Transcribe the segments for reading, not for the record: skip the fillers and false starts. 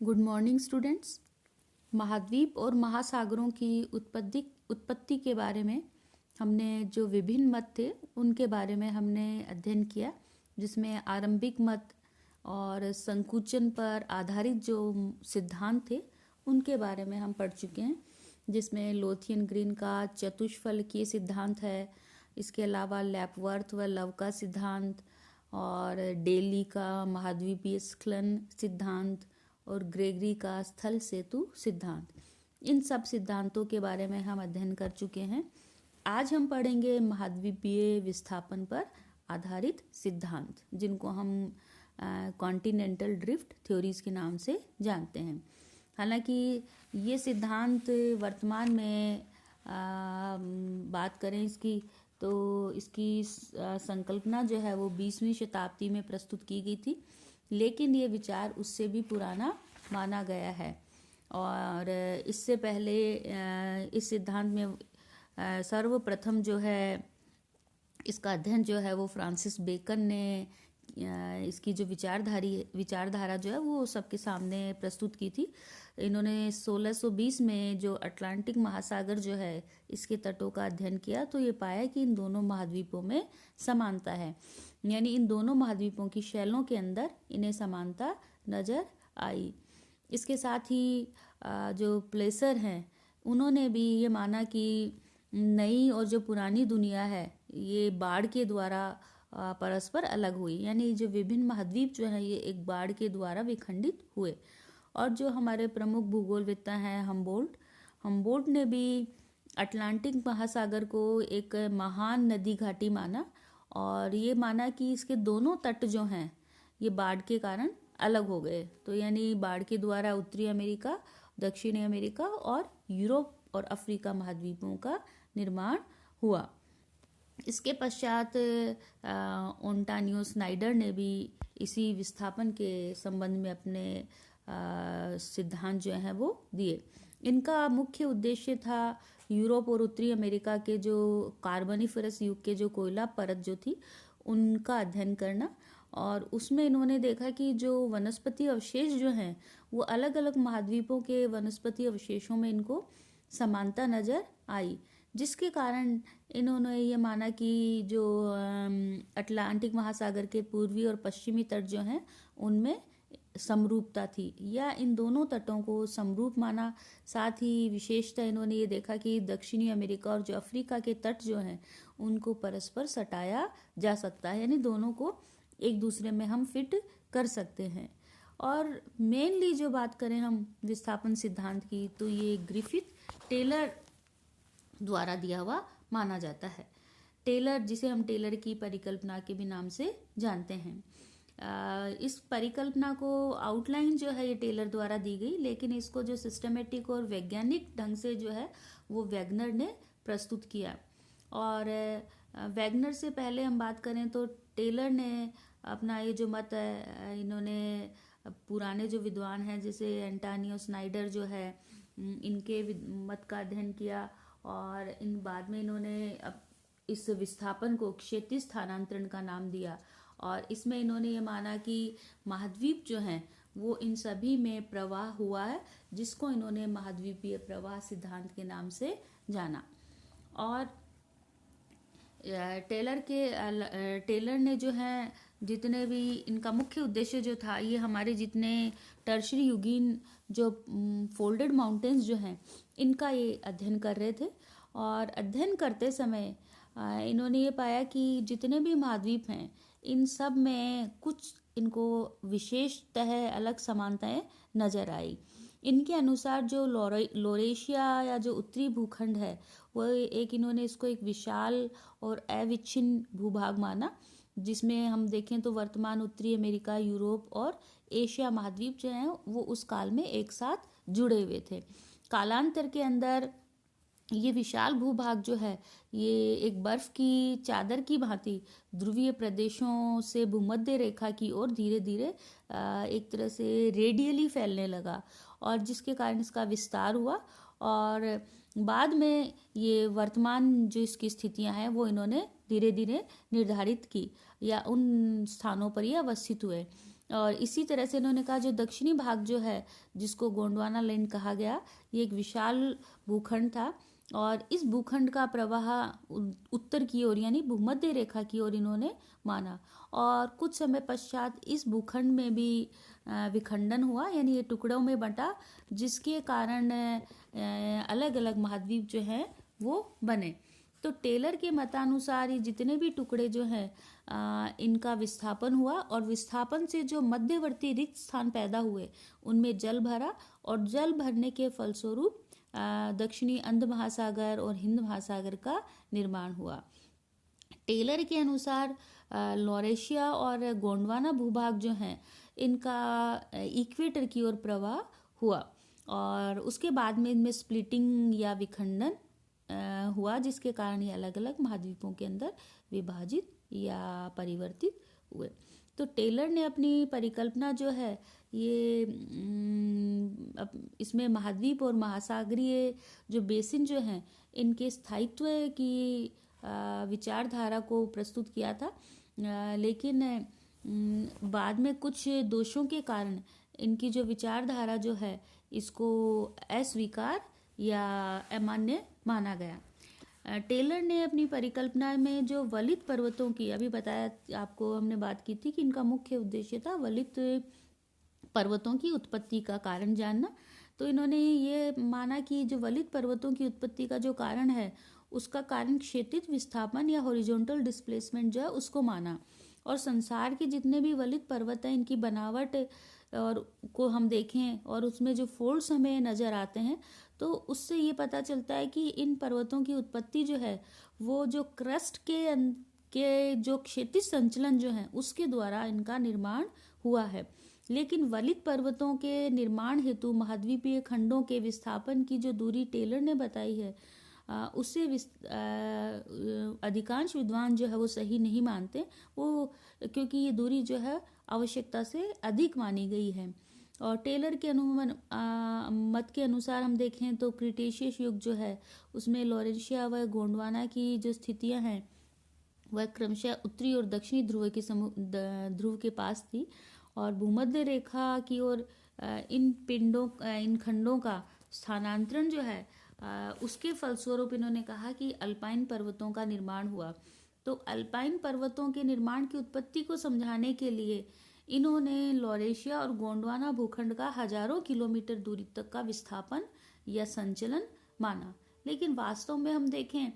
Good morning students. महाद्वीप और महासागरों की उत्पत्ति के बारे में हमने जो विभिन्न मत थे उनके बारे में हमने अध्ययन किया, जिसमें आरंभिक मत और संकुचन पर आधारित जो सिद्धांत थे उनके बारे में हम पढ़ चुके हैं, जिसमें लोथियन ग्रीन का चतुष्फलकीय सिद्धांत है। इसके अलावा लैपवर्थ व लव का सिद्धांत और डेली का महाद्वीपीय स्खलन सिद्धांत और ग्रेगरी का स्थल सेतु सिद्धांत, इन सब सिद्धांतों के बारे में हम अध्ययन कर चुके हैं। आज हम पढ़ेंगे महाद्वीपीय विस्थापन पर आधारित सिद्धांत, जिनको हम कॉन्टिनेंटल ड्रिफ्ट थ्योरीज के नाम से जानते हैं। हालांकि ये सिद्धांत वर्तमान में बात करें इसकी, तो इसकी संकल्पना जो है वो 20वीं शताब्दी में प्रस्तुत की गई थी, लेकिन ये विचार उससे भी पुराना माना गया है। और इससे पहले इस सिद्धांत में सर्वप्रथम जो है इसका अध्ययन जो है वो फ्रांसिस बेकन ने इसकी जो विचारधारा जो है वो सबके सामने प्रस्तुत की थी। इन्होंने 1620 में जो अटलांटिक महासागर जो है इसके तटों का अध्ययन किया, तो ये पाया कि इन दोनों महाद्वीपों में समानता है, यानी इन दोनों महाद्वीपों की शैलों के अंदर इन्हें समानता नजर आई। इसके साथ ही जो प्लेसर हैं उन्होंने भी ये माना कि नई और जो पुरानी दुनिया है ये बाढ़ के द्वारा परस्पर अलग हुई, यानी जो विभिन्न महाद्वीप जो है ये एक बाढ़ के द्वारा विखंडित हुए। और जो हमारे प्रमुख भूगोलवेत्ता हैं हमबोल्ट ने भी अटलांटिक महासागर को एक महान नदी घाटी माना, और ये माना कि इसके दोनों तट जो हैं ये बाढ़ के कारण अलग हो गए। तो यानी बाढ़ के द्वारा उत्तरी अमेरिका, दक्षिणी अमेरिका और यूरोप और अफ्रीका महाद्वीपों का निर्माण हुआ। इसके पश्चात ओंटानियो स्नाइडर ने भी इसी विस्थापन के संबंध में अपने सिद्धांत जो हैं वो दिए। इनका मुख्य उद्देश्य था यूरोप और उत्तरी अमेरिका के जो कार्बोनिफरस युग के जो कोयला परत जो थी उनका अध्ययन करना, और उसमें इन्होंने देखा कि जो वनस्पति अवशेष जो हैं वो अलग अलग महाद्वीपों के वनस्पति अवशेषों में इनको समानता नजर आई, जिसके कारण इन्होंने ये माना कि जो अटलांटिक महासागर के पूर्वी और पश्चिमी तट जो हैं उनमें समरूपता थी, या इन दोनों तटों को समरूप माना। साथ ही विशेषता इन्होंने ये देखा कि दक्षिणी अमेरिका और जो अफ्रीका के तट जो हैं उनको परस्पर सटाया जा सकता है, यानी दोनों को एक दूसरे में हम फिट कर सकते हैं। और मेनली जो बात करें हम विस्थापन सिद्धांत की, तो ये ग्रिफिथ टेलर द्वारा दिया हुआ माना जाता है। टेलर, जिसे हम टेलर की परिकल्पना के भी नाम से जानते हैं, इस परिकल्पना को आउटलाइन जो है ये टेलर द्वारा दी गई, लेकिन इसको जो सिस्टमेटिक और वैज्ञानिक ढंग से जो है वो वैगनर ने प्रस्तुत किया। और वैगनर से पहले हम बात करें तो टेलर ने अपना ये जो मत है, इन्होंने पुराने जो विद्वान हैं जैसे एंटोनियो स्नाइडर जो है इनके मत का अध्ययन किया, और इन बाद में इन्होंने इस विस्थापन को क्षैतिज स्थानांतरण का नाम दिया। और इसमें इन्होंने ये माना कि महाद्वीप जो हैं वो इन सभी में प्रवाह हुआ है, जिसको इन्होंने महाद्वीपीय प्रवाह सिद्धांत के नाम से जाना। और टेलर ने जो है जितने भी इनका मुख्य उद्देश्य जो था, ये हमारे जितने टर्शरी युगीन जो फोल्डेड माउंटेन्स जो हैं इनका ये अध्ययन कर रहे थे। और अध्ययन करते समय इन्होंने ये पाया कि जितने भी महाद्वीप हैं इन सब में कुछ इनको विशेषतः अलग समानताएं नजर आई। इनके अनुसार जो लोरेशिया या जो उत्तरी भूखंड है वो इन्होंने इसको एक विशाल और अविच्छिन्न भूभाग माना, जिसमें हम देखें तो वर्तमान उत्तरी अमेरिका, यूरोप और एशिया महाद्वीप जो हैं वो उस काल में एक साथ जुड़े हुए थे। कालांतर के अंदर ये विशाल भूभाग जो है ये एक बर्फ की चादर की भांति ध्रुवीय प्रदेशों से भूमध्य रेखा की ओर धीरे धीरे एक तरह से रेडियली फैलने लगा, और जिसके कारण इसका विस्तार हुआ। और बाद में ये वर्तमान जो इसकी स्थितियां हैं वो इन्होंने धीरे धीरे निर्धारित की, या उन स्थानों पर ये अवस्थित हुए। और इसी तरह से इन्होंने कहा जो दक्षिणी भाग जो है, जिसको गोंडवाना लैंड कहा गया, ये एक विशाल भूखंड था और इस भूखंड का प्रवाह उत्तर की ओर यानी भूमध्य रेखा की ओर इन्होंने माना। और कुछ समय पश्चात इस भूखंड में भी विखंडन हुआ, यानी ये टुकड़ों में बंटा, जिसके कारण अलग अलग महाद्वीप जो हैं वो बने। तो टेलर के मतानुसार ये जितने भी टुकड़े जो हैं इनका विस्थापन हुआ और विस्थापन से जो मध्यवर्ती रिक्त स्थान पैदा हुए उनमें जल भरा और जल भरने के फलस्वरूप दक्षिणी अंध महासागर और हिंद महासागर का निर्माण हुआ। टेलर के अनुसार लॉरेशिया और गोंडवाना भूभाग जो हैं इनका इक्वेटर की ओर प्रवाह हुआ और उसके बाद में इनमें स्प्लिटिंग या विखंडन हुआ, जिसके कारण ये अलग अलग महाद्वीपों के अंदर विभाजित या परिवर्तित हुए। तो टेलर ने अपनी परिकल्पना जो है ये इसमें महाद्वीप और महासागरीय जो बेसिन जो हैं इनके स्थायित्व की विचारधारा को प्रस्तुत किया था, लेकिन बाद में कुछ दोषों के कारण इनकी जो विचारधारा जो है इसको अस्वीकार या अमान्य माना गया। टेलर ने अपनी परिकल्पना में जो वलित पर्वतों की, अभी बताया आपको, हमने बात की थी कि इनका मुख्य उद्देश्य था वलित पर्वतों की उत्पत्ति का कारण जानना। तो इन्होंने ये माना कि जो वलित पर्वतों की उत्पत्ति का जो कारण है उसका कारण क्षैतिज विस्थापन या हॉरिजॉन्टल डिस्प्लेसमेंट जो है उसको माना। और संसार के जितने भी वलित पर्वत हैं इनकी बनावट और को हम देखें और उसमें जो फोल्ड्स हमें नज़र आते हैं तो उससे ये पता चलता है कि इन पर्वतों की उत्पत्ति जो है वो जो क्रस्ट के जो क्षैतिज संचलन जो है उसके द्वारा इनका निर्माण हुआ है। लेकिन वलित पर्वतों के निर्माण हेतु महाद्वीपीय खंडों के विस्थापन की जो दूरी टेलर ने बताई है उससे अधिकांश विद्वान जो है वो सही नहीं मानते, वो क्योंकि ये दूरी जो है आवश्यकता से अधिक मानी गई है। और टेलर के अनुमान मत के अनुसार हम देखें तो क्रिटेशियस युग जो है उसमें लॉरेशिया व गोंडवाना की जो स्थितियां हैं वह क्रमशः उत्तरी और दक्षिणी ध्रुव के पास थी और भूमध्य रेखा की ओर इन खंडों का स्थानांतरण जो है उसके फलस्वरूप इन्होंने कहा कि अल्पाइन पर्वतों का निर्माण हुआ। तो अल्पाइन पर्वतों के निर्माण की उत्पत्ति को समझाने के लिए इन्होंने लॉरेशिया और गोंडवाना भूखंड का हजारों किलोमीटर दूरी तक का विस्थापन या संचलन माना। लेकिन वास्तव में हम देखें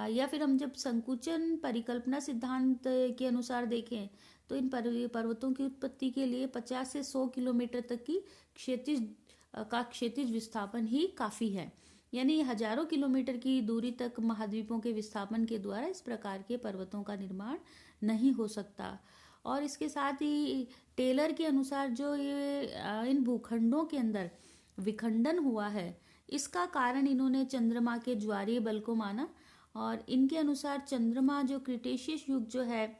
या फिर हम जब संकुचन परिकल्पना सिद्धांत के अनुसार देखें तो इन पर्वतों की उत्पत्ति के लिए 50 से 100 किलोमीटर तक की क्षैतिज विस्थापन ही काफी है, यानी हजारों किलोमीटर की दूरी तक महाद्वीपों के विस्थापन के द्वारा इस प्रकार के पर्वतों का निर्माण नहीं हो सकता। और इसके साथ ही टेलर के अनुसार जो ये इन भूखंडों के अंदर विखंडन हुआ है इसका कारण इन्होंने चंद्रमा के ज्वारीय बल को माना। और इनके अनुसार चंद्रमा जो क्रिटेशियस युग जो है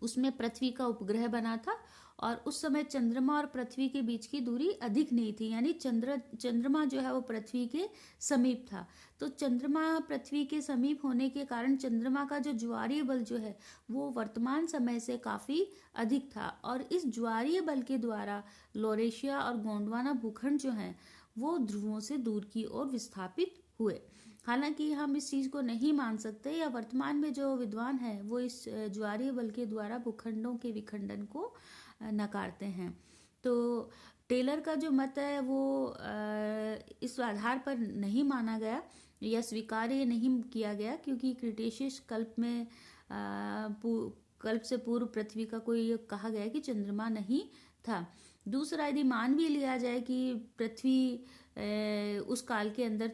उसमें पृथ्वी का उपग्रह बना था और उस समय चंद्रमा और पृथ्वी के बीच की दूरी अधिक नहीं थी, यानी चंद्रमा जो है वो पृथ्वी के समीप था। तो चंद्रमा पृथ्वी के समीप होने के कारण चंद्रमा का जो ज्वारीय बल जो है वो वर्तमान समय से काफी अधिक था और इस ज्वारीय बल के द्वारा लॉरेशिया और गोंडवाना भूखंड जो है वो ध्रुवों से दूर की ओर विस्थापित हुए। हालांकि हम इस चीज को नहीं मान सकते या वर्तमान में जो विद्वान हैं वो इस ज्वारीय बल के द्वारा भूखंडों के विखंडन को नकारते हैं। तो टेलर का जो मत है वो इस आधार पर नहीं माना गया या स्वीकार्य नहीं किया गया क्योंकि क्रिटेशियस कल्प से पूर्व पृथ्वी का कोई कहा गया कि चंद्रमा नहीं था। दूसरा, यदि मान भी लिया जाए कि पृथ्वी उस काल के अंदर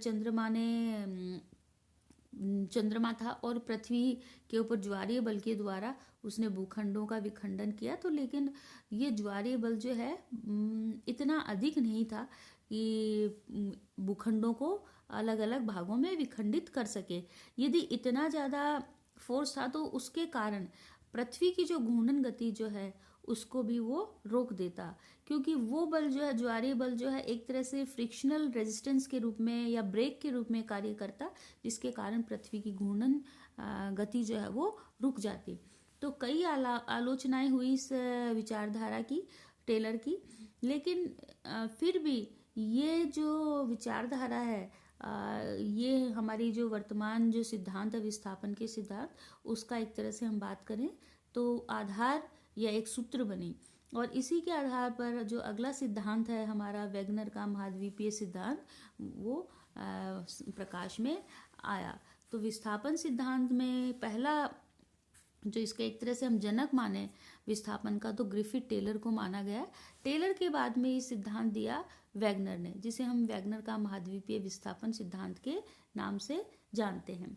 चंद्रमा था और पृथ्वी के ऊपर ज्वारीय बल के द्वारा उसने भूखंडों का विखंडन किया, तो लेकिन ये ज्वारीय बल जो है इतना अधिक नहीं था कि भूखंडों को अलग अलग भागों में विखंडित कर सके। यदि इतना ज़्यादा फोर्स था तो उसके कारण पृथ्वी की जो घूर्णन गति जो है उसको भी वो रोक देता, क्योंकि वो बल जो है ज्वारीय बल जो है एक तरह से फ्रिक्शनल रेजिस्टेंस के रूप में या ब्रेक के रूप में कार्य करता, जिसके कारण पृथ्वी की घूर्णन गति जो है वो रुक जाती। तो कई आलोचनाएं हुई इस विचारधारा की, टेलर की, लेकिन फिर भी ये जो विचारधारा है, ये हमारी जो वर्तमान जो सिद्धांत है विस्थापन के सिद्धांत, उसका एक तरह से हम बात करें तो आधार या एक सूत्र बनी। और इसी के आधार पर जो अगला सिद्धांत है हमारा वैगनर का महाद्वीपीय सिद्धांत, वो प्रकाश में आया। तो विस्थापन सिद्धांत में पहला जो इसका एक तरह से हम जनक माने विस्थापन का, तो ग्रिफिथ टेलर को माना गया। टेलर के बाद में ये सिद्धांत दिया वैगनर ने, जिसे हम वैगनर का महाद्वीपीय विस्थापन सिद्धांत के नाम से जानते हैं।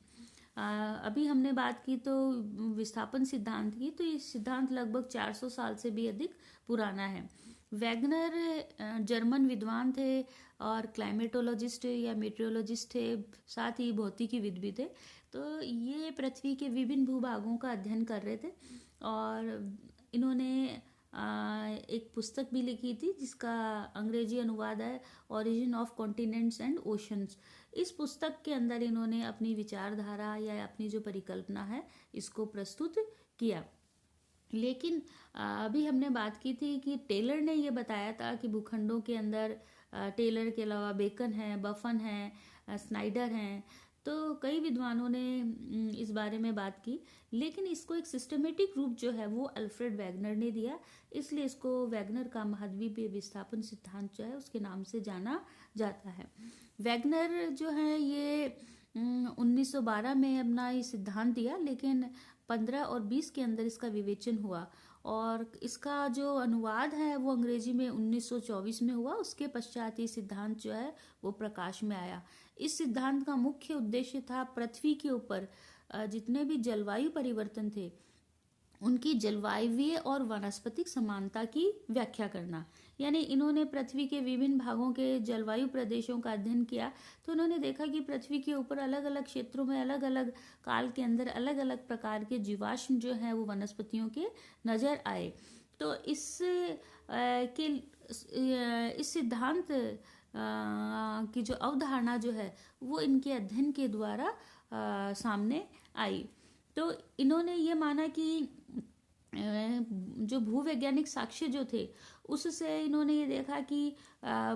अभी हमने बात की तो विस्थापन सिद्धांत की, तो ये सिद्धांत लगभग 400 साल से भी अधिक पुराना है। वैगनर जर्मन विद्वान थे और क्लाइमेटोलॉजिस्ट या मेट्रोलॉजिस्ट थे, साथ ही भौतिकीविद भी थे। तो ये पृथ्वी के विभिन्न भूभागों का अध्ययन कर रहे थे और इन्होंने एक पुस्तक भी लिखी थी जिसका अंग्रेजी अनुवाद है origin of continents and oceans. इस पुस्तक के अंदर इन्होंने अपनी विचारधारा या अपनी जो परिकल्पना है इसको प्रस्तुत किया। लेकिन अभी हमने बात की थी कि टेलर ने ये बताया था कि भूखंडों के अंदर टेलर के अलावा बेकन है, बफन है, स्नाइडर हैं। तो कई विद्वानों ने इस बारे में बात की, लेकिन इसको एक सिस्टमेटिक रूप जो है वो अल्फ्रेड वैगनर ने दिया, इसलिए इसको वैगनर का महाद्वीपीय विस्थापन सिद्धांत जो है उसके नाम से जाना जाता है। वैगनर जो है ये 1912 में अपना ये सिद्धांत दिया, लेकिन 15 और 20 के अंदर इसका विवेचन हुआ और इसका जो अनुवाद है वो अंग्रेजी में 1924 में हुआ। उसके पश्चात ये सिद्धांत जो है वो प्रकाश में आया। इस सिद्धांत का मुख्य उद्देश्य था पृथ्वी के ऊपर जितने भी जलवायु परिवर्तन थे उनकी जलवायवीय और वनस्पतिक समानता की व्याख्या करना। यानी इन्होंने पृथ्वी के विभिन्न भागों के जलवायु प्रदेशों का अध्ययन किया, तो उन्होंने देखा कि पृथ्वी के ऊपर अलग अलग क्षेत्रों में अलग अलग काल के अंदर अलग अलग प्रकार के जीवाश्म जो हैं वो वनस्पतियों के नजर आए। तो इस सिद्धांत की जो अवधारणा जो है वो इनके अध्ययन के द्वारा सामने आई। तो इन्होंने ये माना कि जो भूवैज्ञानिक साक्ष्य जो थे उससे इन्होंने ये देखा कि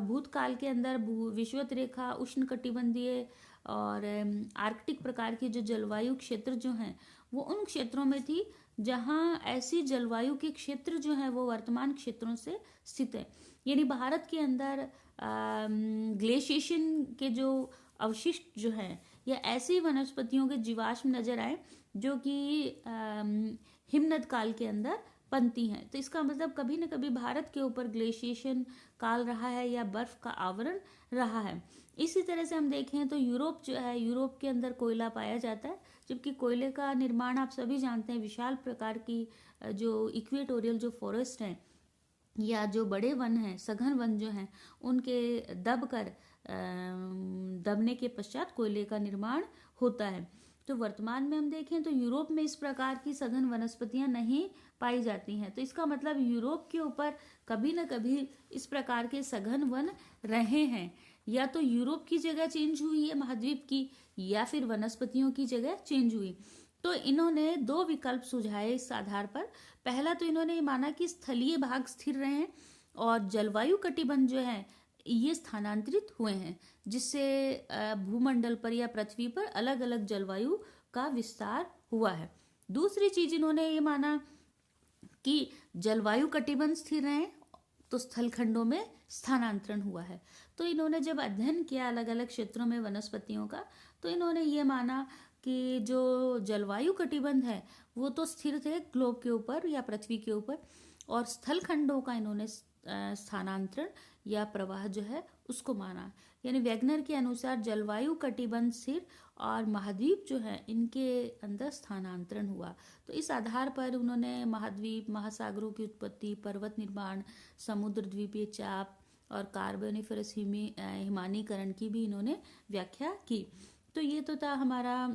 भूतकाल के अंदर विषुवत रेखा, उष्णकटिबंधीय और आर्कटिक प्रकार के जो जलवायु क्षेत्र जो हैं वो उन क्षेत्रों में थी जहां ऐसी जलवायु के क्षेत्र जो हैं वो वर्तमान क्षेत्रों से स्थित है। यानी भारत के अंदर ग्लेशिएशन के जो अवशिष्ट जो हैं या ऐसी वनस्पतियों के जीवाश्म नजर आए जो कि हिमनद काल के अंदर बनती हैं। तो इसका मतलब कभी न कभी भारत के ऊपर ग्लेशिएशन काल रहा है या बर्फ का आवरण रहा है। इसी तरह से हम देखें तो यूरोप जो है, यूरोप के अंदर कोयला पाया जाता है, जबकि कोयले का निर्माण आप सभी जानते हैं विशाल प्रकार की जो इक्वेटोरियल जो फॉरेस्ट हैं या जो बड़े वन हैं, सघन वन जो हैं, उनके दबने के पश्चात कोयले का निर्माण होता है। तो वर्तमान में हम देखें तो यूरोप में इस प्रकार की सघन वनस्पतियां नहीं पाई जाती हैं। तो इसका मतलब यूरोप के ऊपर कभी न कभी इस प्रकार के सघन वन रहे हैं। या तो यूरोप की जगह चेंज हुई है महाद्वीप की, या फिर वनस्पतियों की जगह चेंज हुई। तो इन्होंने दो विकल्प सुझाए इस आधार पर। पहला तो इन्होंने माना कि स्थलीय भाग स्थिर रहे हैं और जलवायु कटिबंध जो है ये स्थानांतरित हुए हैं, जिससे भूमंडल पर या पृथ्वी पर अलग अलग जलवायु का विस्तार हुआ है। दूसरी चीज इन्होंने ये माना कि जलवायु कटिबंध स्थिर रहे तो स्थलखंडों में स्थानांतरण हुआ है। तो इन्होंने जब अध्ययन किया अलग अलग क्षेत्रों में वनस्पतियों का, तो इन्होंने ये माना कि जो जलवायु कटिबंध है वो तो स्थिर थे ग्लोब के ऊपर या पृथ्वी के ऊपर, और स्थलखंडों का इन्होंने स्थानांतरण या प्रवाह जो है उसको माना। यानी वैगनर के अनुसार जलवायु कटिबंध स्थिर और महाद्वीप जो है इनके अंदर स्थानांतरण हुआ। तो इस आधार पर उन्होंने महाद्वीप, महासागरों की उत्पत्ति, पर्वत निर्माण, समुद्र द्वीपीय चाप और कार्बोनिफरस हिमानीकरण की भी इन्होंने व्याख्या की। तो ये तो था हमारा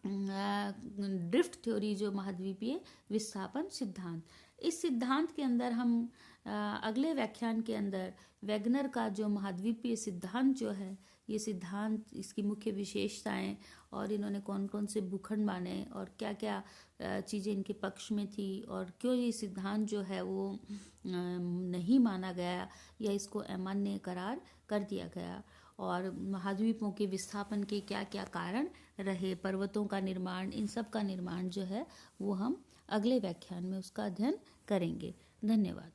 ड्रिफ्ट थ्योरी, जो महाद्वीपीय विस्थापन सिद्धांत। इस सिद्धांत के अंदर हम अगले व्याख्यान के अंदर वैगनर का जो महाद्वीपीय सिद्धांत जो है, ये सिद्धांत, इसकी मुख्य विशेषताएं और इन्होंने कौन कौन से भूखंड माने और क्या क्या चीज़ें इनके पक्ष में थी और क्यों ये सिद्धांत जो है वो नहीं माना गया या इसको अमान्य करार कर दिया गया, और महाद्वीपों के विस्थापन के क्या क्या कारण रहे, पर्वतों का निर्माण, इन सब का निर्माण जो है वो हम अगले व्याख्यान में उसका अध्ययन करेंगे। धन्यवाद।